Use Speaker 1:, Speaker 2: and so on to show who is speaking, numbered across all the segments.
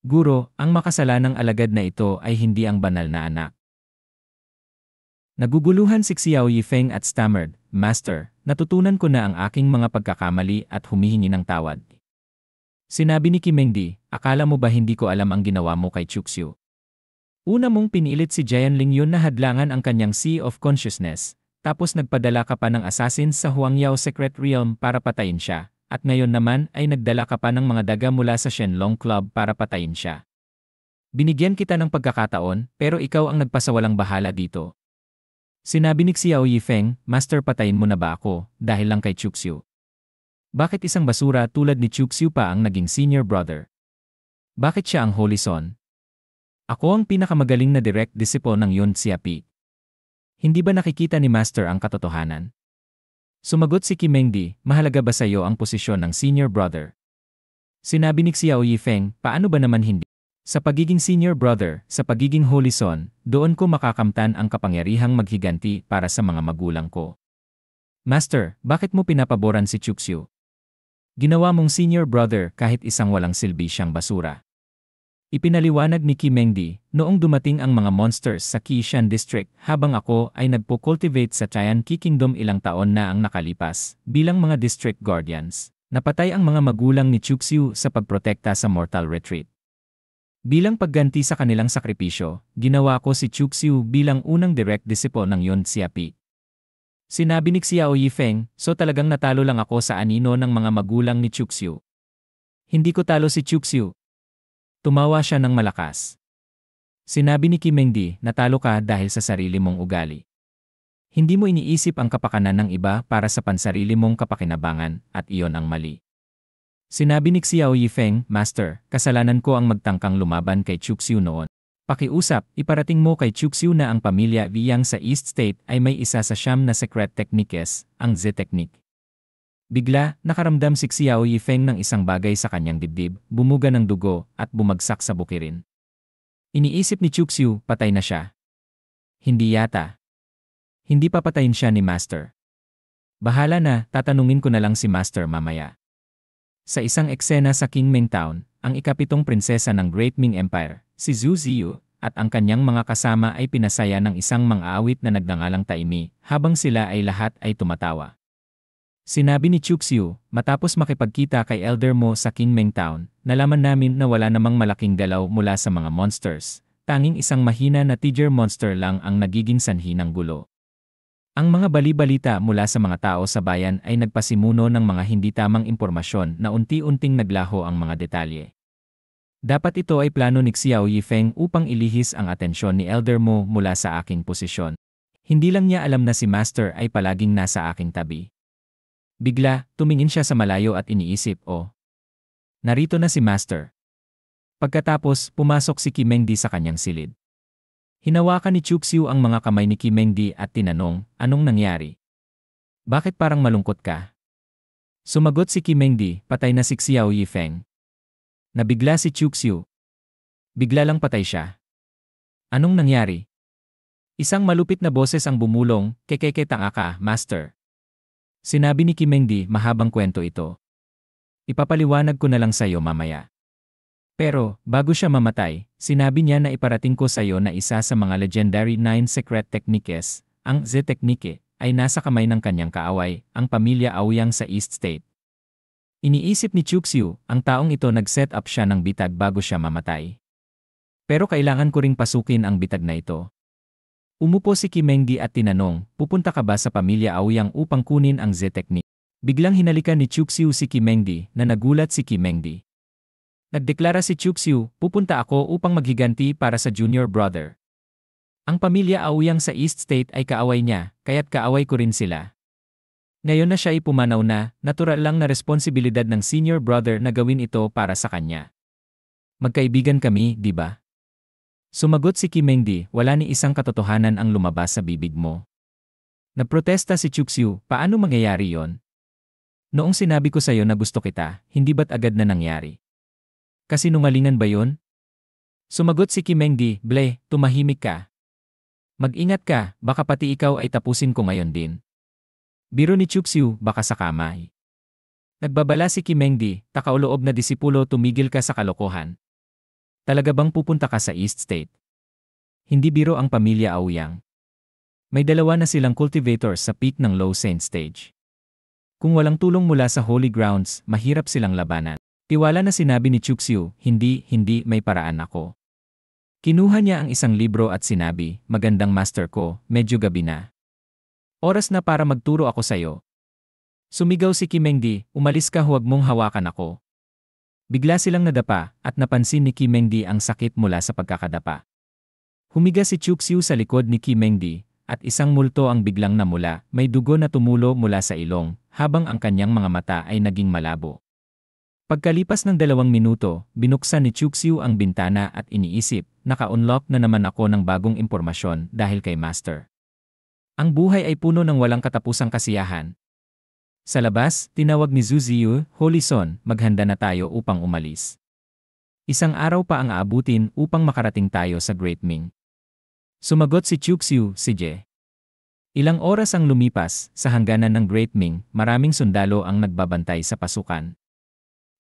Speaker 1: Guro, ang makasalanang alagad na ito ay hindi ang banal na anak. Naguguluhan si Xiao Yifeng at stammered, Master, natutunan ko na ang aking mga pagkakamali at humihingi ng tawad. Sinabi ni Kimengdi, akala mo ba hindi ko alam ang ginawa mo kay Chuxiu? Una mong pinilit si Jian Lingyun na hadlangan ang kanyang Sea of Consciousness, tapos nagpadala ka pa ng assassins sa Huangyao Secret Realm para patayin siya, at ngayon naman ay nagdala ka pa ng mga daga mula sa Shenlong Club para patayin siya. Binigyan kita ng pagkakataon, pero ikaw ang nagpasawalang bahala dito. Sinabi ni Xiao Yifeng, Master, patayin mo na ba ako, dahil lang kay Chuxiu? Bakit isang basura tulad ni Chuxiu pa ang naging senior brother? Bakit siya ang Holy Son? Ako ang pinakamagaling na direct disciple ng Yun Xiapi. Hindi ba nakikita ni Master ang katotohanan? Sumagot si Kimengdi, mahalaga ba sa iyo ang posisyon ng senior brother? Sinabi ni Xiao Yifeng, paano ba naman hindi? Sa pagiging senior brother, sa pagiging Holy Son, doon ko makakamtan ang kapangyarihang maghiganti para sa mga magulang ko. Master, bakit mo pinapaboran si Chuxiu? Ginawa mong senior brother kahit isang walang silbi siyang basura. Ipinaliwanag ni Kimengdi, noong dumating ang mga monsters sa Qishan District habang ako ay nagpo-cultivate sa Tianqi Kingdom ilang taon na ang nakalipas, bilang mga district guardians, napatay ang mga magulang ni Chuxiu sa pagprotekta sa Mortal Retreat. Bilang pagganti sa kanilang sakripisyo, ginawa ko si Chuxiu bilang unang direct disciple ng Yun Xiapi. Sinabi ni Xiao Yifeng, so talagang natalo lang ako sa anino ng mga magulang ni Chuxiu. Hindi ko talo si Chuxiu. Tumawa siya ng malakas. Sinabi ni Kimengdi, natalo ka dahil sa sarili mong ugali. Hindi mo iniisip ang kapakanan ng iba para sa pansarili mong kapakinabangan, at iyon ang mali. Sinabi ni Xiao Yifeng, Master, kasalanan ko ang magtangkang lumaban kay Chuxiu noon. Pakiusap, iparating mo kay Chuxiu na ang pamilya Viyang sa East State ay may isa sa siyam na secret techniques, ang Z Technique. Bigla, nakaramdam si Xiao Yifeng ng isang bagay sa kanyang dibdib, bumuga ng dugo, at bumagsak sa bukirin. Iniisip ni Chuxiu, patay na siya. Hindi yata. Hindi papatayin siya ni Master. Bahala na, tatanungin ko na lang si Master mamaya. Sa isang eksena sa Qingming Town, ang ikapitong prinsesa ng Great Ming Empire, si Zhu Ziyu, at ang kanyang mga kasama ay pinasaya ng isang mang-aawit na nagngangalang Taimi, habang sila ay lahat ay tumatawa. Sinabi ni Chuxiu, matapos makipagkita kay Elder Mo sa Qingming Town, nalaman namin na wala namang malaking galaw mula sa mga monsters, tanging isang mahina na Tiger monster lang ang nagiging sanhi ng gulo. Ang mga bali-balita mula sa mga tao sa bayan ay nagpasimuno ng mga hindi tamang impormasyon na unti-unting naglaho ang mga detalye. Dapat ito ay plano ni Xiao Yifeng upang ilihis ang atensyon ni Elder Mo mula sa aking posisyon. Hindi lang niya alam na si Master ay palaging nasa aking tabi. Bigla, tumingin siya sa malayo at iniisip, narito na si Master. Pagkatapos, pumasok si Kimengdi sa kanyang silid. Hinawakan ni Chuxiu ang mga kamay ni Kimengdi at tinanong, anong nangyari? Bakit parang malungkot ka? Sumagot si Kimengdi, patay na si Xiao Yifeng. Nabigla si Chuxiu. Bigla lang patay siya. Anong nangyari? Isang malupit na boses ang bumulong, kekeke tanga ka, Master. Sinabi ni Kimengdi, mahabang kwento ito. Ipapaliwanag ko na lang sa iyo mamaya. Pero, bago siya mamatay, sinabi niya na iparating ko sa iyo na isa sa mga legendary 9 secret techniques, ang Z Technique, ay nasa kamay ng kanyang kaaway, ang pamilya Aoyang sa East State. Iniisip ni Chuxiu, ang taong ito nag-set up siya ng bitag bago siya mamatay. Pero kailangan ko ring pasukin ang bitag na ito. Umupo si Kimengdi at tinanong, pupunta ka ba sa pamilya Aoyang upang kunin ang Z Technique? Biglang hinalikan ni Chuxiu si Kimengdi, na nagulat si Kimengdi. Nagdeklara si Chuxiu, pupunta ako upang maghiganti para sa junior brother. Ang pamilya Aoyang sa East State ay kaaway niya, kaya't kaaway ko rin sila. Ngayon na siya ay pumanaw na, natural lang na responsibilidad ng senior brother na gawin ito para sa kanya. Magkaibigan kami, di ba? Sumagot si Kimengdi, wala ni isang katotohanan ang lumabas sa bibig mo. Nagprotesta si Chuxiu, paano mangyayari yon? Noong sinabi ko sa iyo na gusto kita, hindi ba't agad na nangyari? Kasinungalingan ba yon? Sumagot si Kimengdi, ble, tumahimik ka. Mag-ingat ka, baka pati ikaw ay tapusin ko ngayon din. Biro ni Chuxiu, baka sa kamay. Nagbabala si Kimengdi, takauloob na disipulo, tumigil ka sa kalokohan. Talaga bang pupunta ka sa East State? Hindi biro ang pamilya Aoyang. May dalawa na silang cultivators sa peak ng Low Saint Stage. Kung walang tulong mula sa Holy Grounds, mahirap silang labanan. Tiwala na sinabi ni Chuxiu, hindi, may paraan ako. Kinuha niya ang isang libro at sinabi, magandang master ko, medyo gabi na. Oras na para magturo ako sa'yo. Sumigaw si Kimengdi, umalis ka, huwag mong hawakan ako. Bigla silang nadapa at napansin ni Kimengdi ang sakit mula sa pagkakadapa. Humiga si Chuxiu sa likod ni Kimengdi at isang multo ang biglang namula, may dugo na tumulo mula sa ilong habang ang kanyang mga mata ay naging malabo. Pagkalipas ng 2 minuto, binuksan ni Chuxiu ang bintana at iniisip, naka-unlock na naman ako ng bagong impormasyon dahil kay Master. Ang buhay ay puno ng walang katapusang kasiyahan. Sa labas, tinawag ni Zhu Ziyu, Holy Son, maghanda na tayo upang umalis. Isang araw pa ang aabutin upang makarating tayo sa Great Ming. Sumagot si Chuxiu, sige. Ilang oras ang lumipas, sa hangganan ng Great Ming, maraming sundalo ang nagbabantay sa pasukan.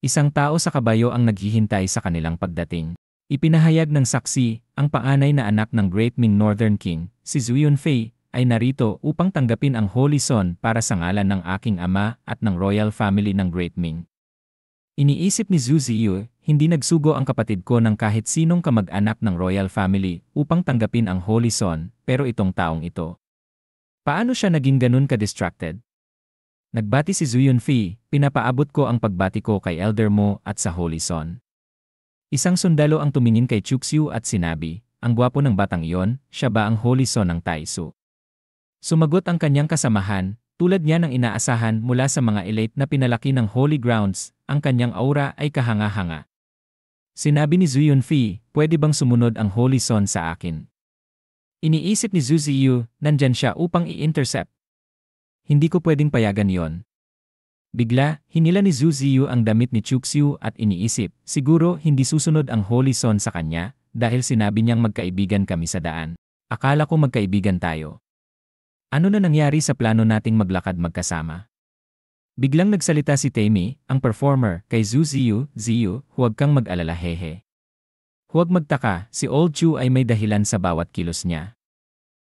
Speaker 1: Isang tao sa kabayo ang naghihintay sa kanilang pagdating. Ipinahayag ng saksi, ang panganay na anak ng Great Ming Northern King, si Zhu Yunfei, ay narito upang tanggapin ang Holy Son para sa ngalan ng aking ama at ng royal family ng Great Ming. Iniisip ni Zhu Ziyu, hindi nagsugo ang kapatid ko ng kahit sinong kamag-anak ng royal family upang tanggapin ang Holy Son, pero itong taong ito. Paano siya naging ganun ka-distracted? Nagbati si Zhu Yunfei, pinapaabot ko ang pagbati ko kay elder mo at sa Holy Son. Isang sundalo ang tumingin kay Chuxiu at sinabi, ang gwapo ng batang iyon, siya ba ang Holy Son ng Taisu? Sumagot ang kanyang kasamahan, tulad niya ng inaasahan mula sa mga elite na pinalaki ng Holy Grounds, ang kanyang aura ay kahanga-hanga. Sinabi ni Zhu Yunfei, pwede bang sumunod ang Holy Son sa akin? Iniisip ni Zhu Ziyu, nandyan siya upang i-intercept. Hindi ko pwedeng payagan yon. Bigla, hinila ni Zhu Ziyu ang damit ni Chuxiu at iniisip, siguro hindi susunod ang Holy Son sa kanya dahil sinabi niyang magkaibigan kami sa daan. Akala ko magkaibigan tayo. Ano na nangyari sa plano nating maglakad magkasama? Biglang nagsalita si Tammy, ang performer, kay Zhu Ziyu, Ziyu, huwag kang mag-alala hehe. Huwag magtaka, si Old Chu ay may dahilan sa bawat kilos niya.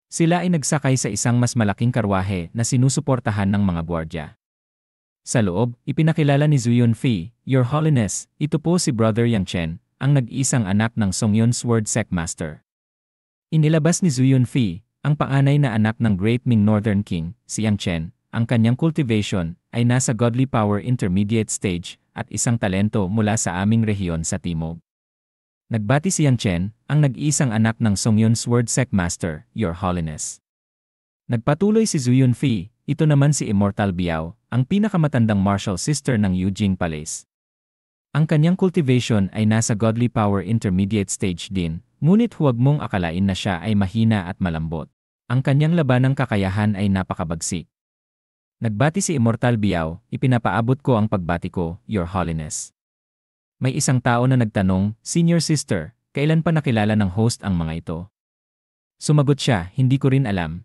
Speaker 1: Sila ay nagsakay sa isang mas malaking karwahe na sinusuportahan ng mga gwardya. Sa loob, ipinakilala ni Zhu Yunfei, Your Holiness, ito po si Brother Yang Chen, ang nag-iisang anak ng Songyun Sword Sect Master. Inilabas ni Zhu Yunfei, ang panganay na anak ng Great Ming Northern King, si Yang Chen, ang kanyang cultivation ay nasa Godly Power Intermediate Stage at isang talento mula sa aming rehiyon sa Timog. Nagbati si Yang Chen, ang nag-iisang anak ng Songyun Sword Sect Master, Your Holiness. Nagpatuloy si Zhu Yunfei, ito naman si Immortal Biao, ang pinakamatandang martial sister ng Yujing Palace. Ang kanyang cultivation ay nasa Godly Power Intermediate Stage din, ngunit huwag mong akalain na siya ay mahina at malambot. Ang kanyang labanang kakayahan ay napakabagsik. Nagbati si Immortal Biao, ipinapaabot ko ang pagbati ko, Your Holiness. May isang tao na nagtanong, Senior Sister, kailan pa nakilala ng host ang mga ito? Sumagot siya, hindi ko rin alam.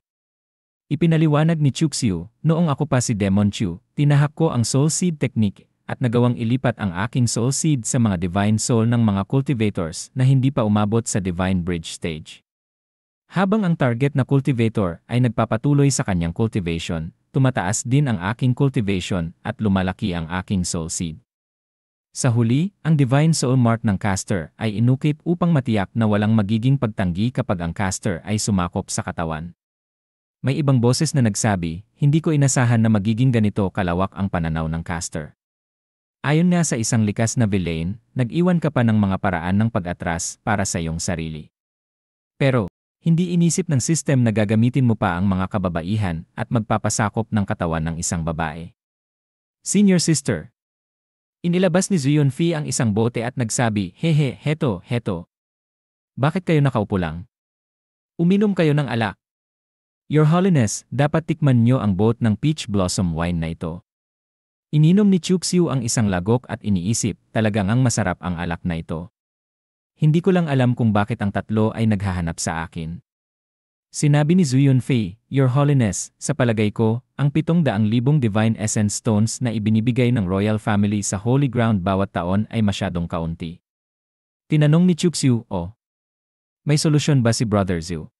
Speaker 1: Ipinaliwanag ni Chuxiu, noong ako pa si Demon Chu, tinahak ko ang Soul Seed Technique at nagawang ilipat ang aking Soul Seed sa mga Divine Soul ng mga cultivators na hindi pa umabot sa Divine Bridge Stage. Habang ang target na cultivator ay nagpapatuloy sa kanyang cultivation, tumataas din ang aking cultivation at lumalaki ang aking Soul Seed. Sa huli, ang Divine Soul Mark ng caster ay inukit upang matiyak na walang magiging pagtanggi kapag ang caster ay sumakop sa katawan. May ibang boses na nagsabi, hindi ko inasahan na magiging ganito kalawak ang pananaw ng caster. Ayon nga sa isang likas na villain, nag-iwan ka pa ng mga paraan ng pag-atras para sa iyong sarili. Pero, hindi inisip ng system na gagamitin mo pa ang mga kababaihan at magpapasakop ng katawan ng isang babae. Senior Sister. Inilabas ni Zhu Yunfei ang isang bote at nagsabi, hehe, heto. Bakit kayo nakaupo lang? Uminom kayo ng alak. Your Holiness, dapat tikman nyo ang boat ng peach blossom wine na ito. Ininom ni Chuxiu ang isang lagok at iniisip, talagang ang masarap ang alak na ito. Hindi ko lang alam kung bakit ang tatlo ay naghahanap sa akin. Sinabi ni Zhu Yunfei, Your Holiness, sa palagay ko, ang 700,000 Divine Essence Stones na ibinibigay ng Royal Family sa Holy Ground bawat taon ay masyadong kaunti. Tinanong ni Chuxiu, oh. May solusyon ba si Brother Zhu?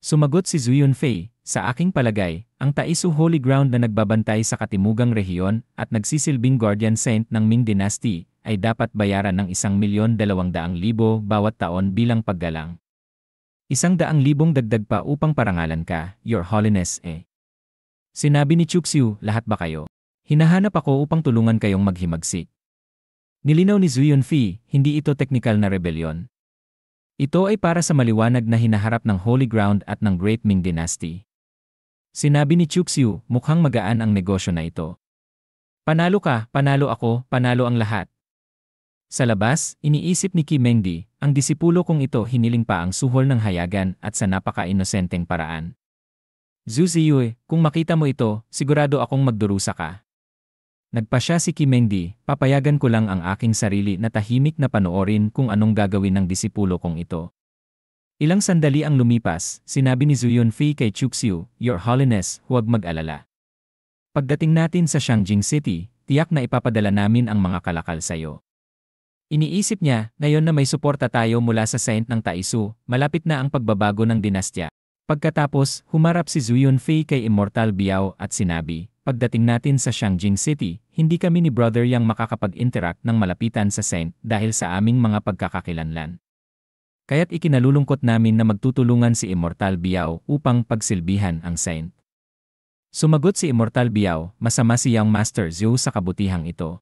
Speaker 1: Sumagot si Zhu Yunfei, sa aking palagay, ang Taisu Holy Ground na nagbabantay sa katimugang rehiyon at nagsisilbing Guardian Saint ng Ming Dynasty ay dapat bayaran ng 1,200,000 bawat taon bilang paggalang. 100,000 dagdag pa upang parangalan ka, Your Holiness eh. Sinabi ni Chuxiu, lahat ba kayo? Hinahanap ako upang tulungan kayong maghimagsik. Nilinaw ni Zhu Yunfei, hindi ito teknikal na rebelyon. Ito ay para sa maliwanag na hinaharap ng Holy Ground at ng Great Ming Dynasty. Sinabi ni Chuxiu, mukhang magaan ang negosyo na ito. Panalo ka, panalo ako, panalo ang lahat. Sa labas, iniisip ni Qi Mengdi, ang disipulo kong ito hiniling pa ang suhol ng hayagan at sa napaka-inosenteng paraan. Zhu Ziyue, kung makita mo ito, sigurado akong magdurusa ka. Nagpasya si Qi Mengdi, papayagan ko lang ang aking sarili na tahimik na panoorin kung anong gagawin ng disipulo kong ito. Ilang sandali ang lumipas, sinabi ni Zhu Yunfei kay Chuxiu, Your Holiness, huwag mag-alala. Pagdating natin sa Shangjing City, tiyak na ipapadala namin ang mga kalakal sa iyo. Iniisip niya, ngayon na may suporta tayo mula sa Saint ng Taisu, malapit na ang pagbabago ng dinastya. Pagkatapos, humarap si Zhu Yunfei kay Immortal Biao at sinabi, pagdating natin sa Shangjing City, hindi kami ni Brother Yang makakapag-interact ng malapitan sa Saint dahil sa aming mga pagkakakilanlan. Kaya't ikinalulungkot namin na magtutulungan si Immortal Biao upang pagsilbihan ang Saint. Sumagot si Immortal Biao, masama si Young Master Zhou sa kabutihang ito.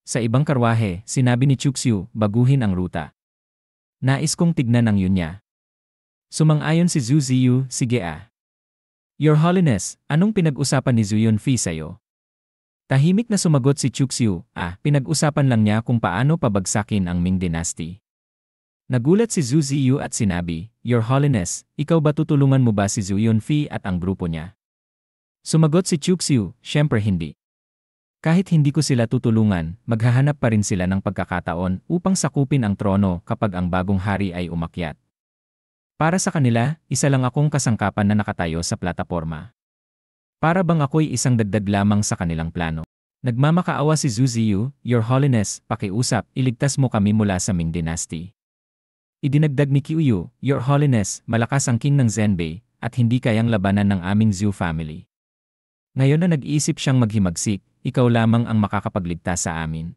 Speaker 1: Sa ibang karwahe, sinabi ni Chuxiu, baguhin ang ruta. Nais kong tignan ang yun niya. Sumang-ayon si Zhu Ziyu, sige ah. Your Holiness, anong pinag-usapan ni Zhu Yunfei sa'yo? Tahimik na sumagot si Chuxiu, pinag-usapan lang niya kung paano pabagsakin ang Ming Dynasty. Nagulat si Zhu Ziyu at sinabi, Your Holiness, ikaw ba tutulungan mo ba si Zhu Yunfei at ang grupo niya? Sumagot si Chuxiu, syempre hindi. Kahit hindi ko sila tutulungan, maghahanap pa rin sila ng pagkakataon upang sakupin ang trono kapag ang bagong hari ay umakyat. Para sa kanila, isa lang akong kasangkapan na nakatayo sa plataporma. Para bang ako'y isang dagdag lamang sa kanilang plano. Nagmamakaawa si Zhu Ziyu, Your Holiness, pakiusap, iligtas mo kami mula sa Ming Dynasty. Idinagdag ni Qiuyu, Your Holiness, malakas ang king ng Zhenbei, at hindi kayang labanan ng aming Zhu family. Ngayon na nag-iisip siyang maghimagsik, ikaw lamang ang makakapagligtas sa amin.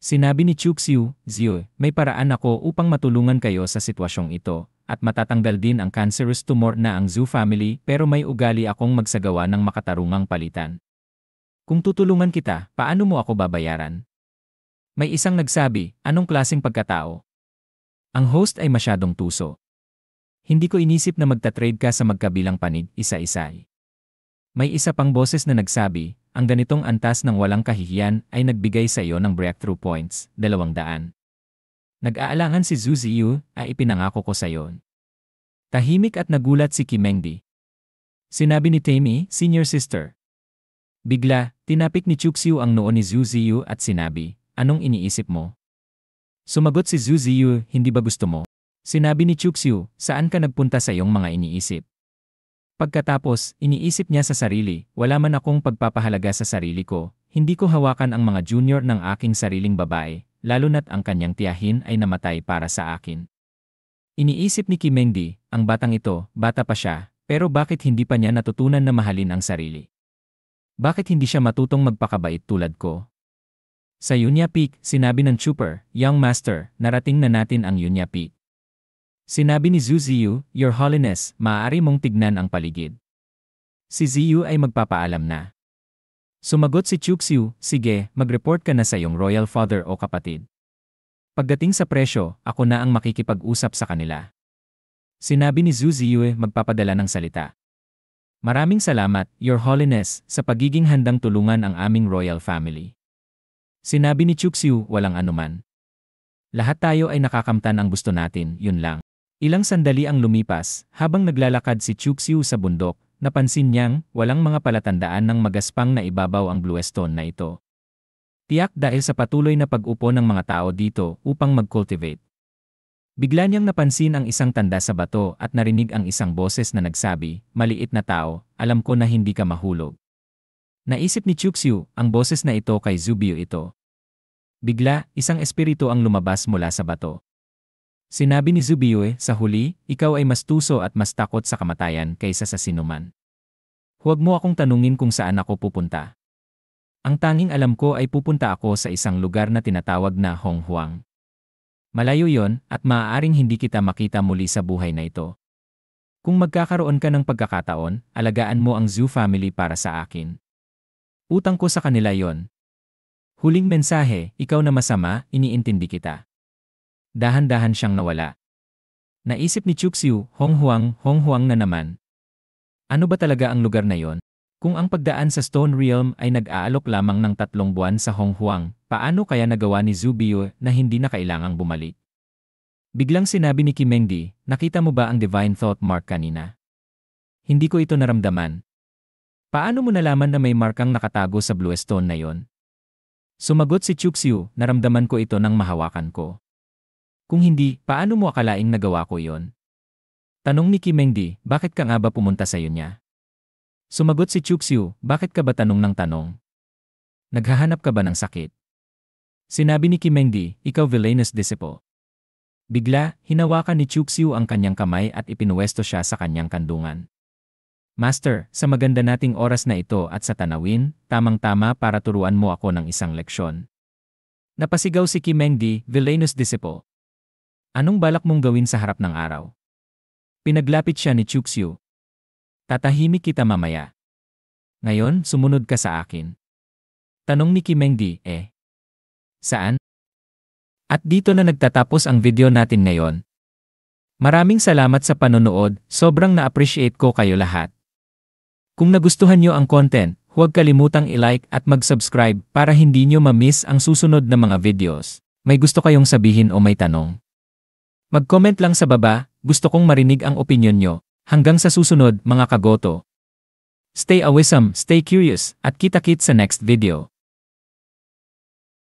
Speaker 1: Sinabi ni Chuxiu, Ziyu, may paraan ako upang matulungan kayo sa sitwasyong ito, at matatanggal din ang cancerous tumor na ang Zhu family pero may ugali akong magsagawa ng makatarungang palitan. Kung tutulungan kita, paano mo ako babayaran? May isang nagsabi, anong klaseng pagkatao? Ang host ay masyadong tuso. Hindi ko inisip na magta-trade ka sa magkabilang panig, isa-isa. May isa pang boses na nagsabi, ang ganitong antas ng walang kahihiyan ay nagbigay sa iyo ng breakthrough points, 200. Nag-aalangan si Zhu Ziyu, ay ipinangako ko sa iyo. Tahimik at nagulat si Qi Mengdi. Sinabi ni Tammy, senior sister. Bigla, tinapik ni Chuxiu ang noo ni Zhu Ziyu at sinabi, anong iniisip mo? Sumagot si Zhu Ziyu, hindi ba gusto mo? Sinabi ni Chuxiu, saan ka nagpunta sa iyong mga iniisip? Pagkatapos, iniisip niya sa sarili, wala man akong pagpapahalaga sa sarili ko, hindi ko hawakan ang mga junior ng aking sariling babae, lalo na't ang kanyang tiyahin ay namatay para sa akin. Iniisip ni Qi Mengdi, ang batang ito, bata pa siya, pero bakit hindi pa niya natutunan na mahalin ang sarili? Bakit hindi siya matutong magpakabait tulad ko? Sa Yunya Peak, sinabi ng trooper, Young Master, narating na natin ang Yunya Peak. Sinabi ni Zhu Ziyu, Your Holiness, maaari mong tignan ang paligid. Si Ziyu ay magpapaalam na. Sumagot si Chuxiu, sige, mag-report ka na sa iyong royal father o kapatid. Pagdating sa presyo, ako na ang makikipag-usap sa kanila. Sinabi ni Zhu Ziyu, magpapadala ng salita. Maraming salamat, Your Holiness, sa pagiging handang tulungan ang aming royal family. Sinabi ni Chuxiu, walang anuman. Lahat tayo ay nakakamtan ang gusto natin, yun lang. Ilang sandali ang lumipas, habang naglalakad si Chuxiu sa bundok, napansin niyang walang mga palatandaan ng magaspang na ibabaw ang bluestone na ito. Tiyak dahil sa patuloy na pag-upo ng mga tao dito upang mag-cultivate. Bigla niyang napansin ang isang tanda sa bato at narinig ang isang boses na nagsabi, maliit na tao, alam ko na hindi ka mahulog. Naisip ni Chuxiu, ang boses na ito kay Zhu Biao ito. Bigla, isang espiritu ang lumabas mula sa bato. Sinabi ni Zubiyue, sa huli, ikaw ay mas tuso at mas takot sa kamatayan kaysa sa sinuman. Huwag mo akong tanungin kung saan ako pupunta. Ang tanging alam ko ay pupunta ako sa isang lugar na tinatawag na Honghuang. Malayo yon at maaaring hindi kita makita muli sa buhay na ito. Kung magkakaroon ka ng pagkakataon, alagaan mo ang Zhu family para sa akin. Utang ko sa kanila yon. Huling mensahe, ikaw na masama, iniintindi kita. Dahan-dahan siyang nawala. Naisip ni Chuxiu, Honghuang na naman. Ano ba talaga ang lugar na yon? Kung ang pagdaan sa Stone Realm ay nag-aalok lamang ng 3 buwan sa Honghuang, paano kaya nagawa ni Zubiyue na hindi na kailangang bumalik? Biglang sinabi ni Kimengdi, nakita mo ba ang Divine Thought Mark kanina? Hindi ko ito naramdaman. Paano mo nalaman na may markang nakatago sa Blue Stone na yon? Sumagot si Chuxiu, naramdaman ko ito nang mahawakan ko. Kung hindi, paano mo akalaing nagawa ko yon? Tanong ni Kimengdi, bakit ka nga ba pumunta sa niya? Sumagot si Chuxiu, bakit ka ba tanong ng tanong? Naghahanap ka ba ng sakit? Sinabi ni Kimengdi, ikaw villainous disciple. Bigla, hinawakan ni Chuxiu ang kanyang kamay at ipinuwesto siya sa kanyang kandungan. Master, sa maganda nating oras na ito at sa tanawin, tamang-tama para turuan mo ako ng isang leksyon. Napasigaw si Kimengdi, villainous disciple. Anong balak mong gawin sa harap ng araw? Pinaglapit siya ni Chuxiu. Tatahimik kita mamaya. Ngayon, sumunod ka sa akin. Tanong ni Kimengdi, saan? At dito na nagtatapos ang video natin ngayon. Maraming salamat sa panonood, sobrang na-appreciate ko kayo lahat. Kung nagustuhan nyo ang content, huwag kalimutang i-like at mag-subscribe para hindi nyo ma-miss ang susunod na mga videos. May gusto kayong sabihin o may tanong? Mag-comment lang sa baba, gusto kong marinig ang opinyon nyo. Hanggang sa susunod, mga kagoto. Stay awesome, stay curious, at kita-kits sa next video.